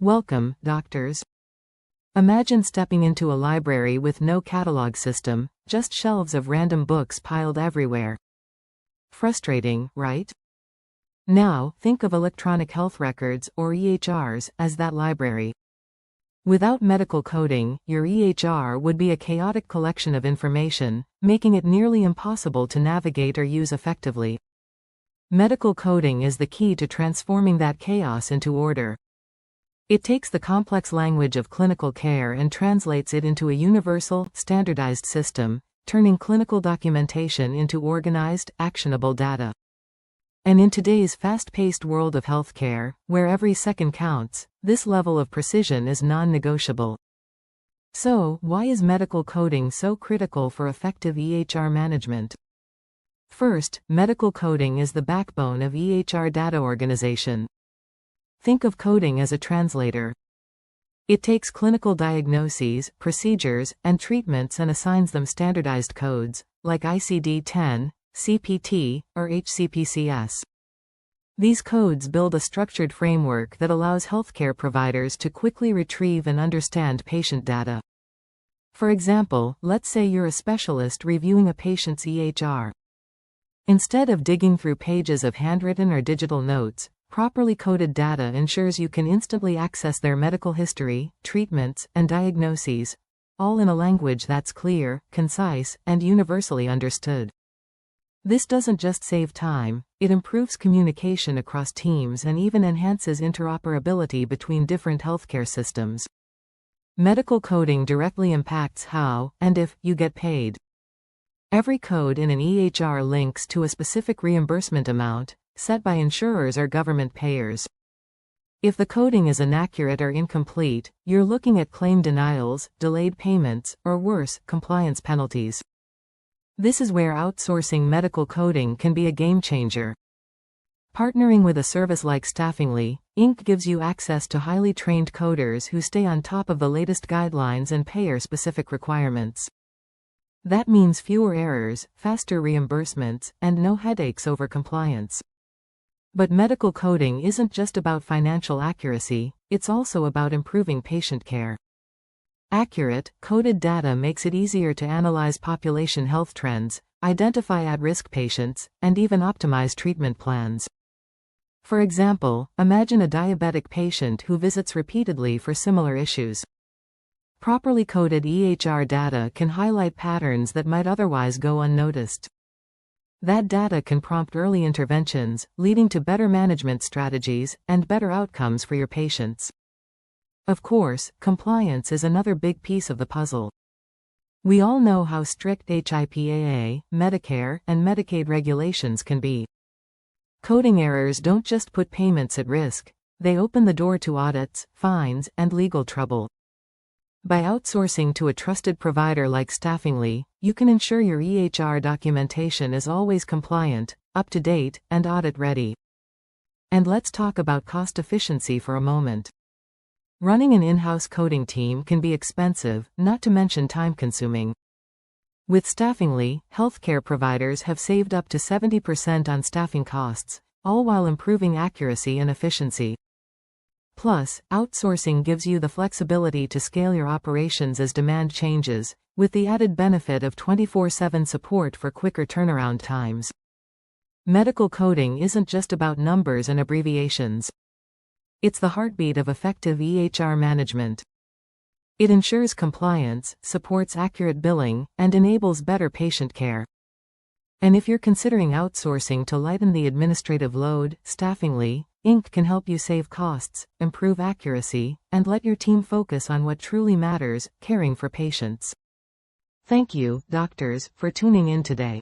Welcome, doctors. Imagine stepping into a library with no catalog system, just shelves of random books piled everywhere. Frustrating, right? Now, think of electronic health records, or EHRs, as that library. Without medical coding, your EHR would be a chaotic collection of information, making it nearly impossible to navigate or use effectively. Medical coding is the key to transforming that chaos into order. It takes the complex language of clinical care and translates it into a universal, standardized system, turning clinical documentation into organized, actionable data. And in today's fast-paced world of healthcare, where every second counts, this level of precision is non-negotiable. So, why is medical coding so critical for effective EHR management? First, medical coding is the backbone of EHR data organization. Think of coding as a translator. It takes clinical diagnoses, procedures, and treatments and assigns them standardized codes, like ICD-10, CPT, or HCPCS. These codes build a structured framework that allows healthcare providers to quickly retrieve and understand patient data. For example, let's say you're a specialist reviewing a patient's EHR. Instead of digging through pages of handwritten or digital notes, properly coded data ensures you can instantly access their medical history, treatments, and diagnoses, all in a language that's clear, concise, and universally understood. This doesn't just save time, it improves communication across teams and even enhances interoperability between different healthcare systems. Medical coding directly impacts how, and if, you get paid. Every code in an EHR links to a specific reimbursement amount, set by insurers or government payers. If the coding is inaccurate or incomplete, you're looking at claim denials, delayed payments, or worse, compliance penalties. This is where outsourcing medical coding can be a game changer. Partnering with a service like Staffingly, Inc. gives you access to highly trained coders who stay on top of the latest guidelines and payer-specific requirements. That means fewer errors, faster reimbursements, and no headaches over compliance. But medical coding isn't just about financial accuracy, it's also about improving patient care. Accurate, coded data makes it easier to analyze population health trends, identify at-risk patients, and even optimize treatment plans. For example, imagine a diabetic patient who visits repeatedly for similar issues. Properly coded EHR data can highlight patterns that might otherwise go unnoticed. That data can prompt early interventions, leading to better management strategies and better outcomes for your patients. Of course, compliance is another big piece of the puzzle. We all know how strict HIPAA, Medicare, and Medicaid regulations can be. Coding errors don't just put payments at risk, they open the door to audits, fines, and legal trouble. By outsourcing to a trusted provider like Staffingly, you can ensure your EHR documentation is always compliant, up to date, and audit ready. And let's talk about cost efficiency for a moment. Running an in-house coding team can be expensive, not to mention time-consuming. With Staffingly, healthcare providers have saved up to 70% on staffing costs, all while improving accuracy and efficiency. Plus, outsourcing gives you the flexibility to scale your operations as demand changes, with the added benefit of 24/7 support for quicker turnaround times. Medical coding isn't just about numbers and abbreviations. It's the heartbeat of effective EHR management. It ensures compliance, supports accurate billing, and enables better patient care. And if you're considering outsourcing to lighten the administrative load, Staffingly, Inc. can help you save costs, improve accuracy, and let your team focus on what truly matters, caring for patients. Thank you, doctors, for tuning in today.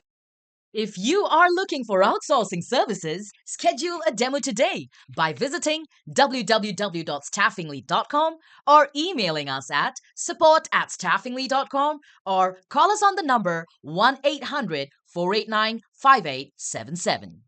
If you are looking for outsourcing services, schedule a demo today by visiting www.staffingly.com or emailing us at support@staffingly.com or call us on the number 1-800-489-5877.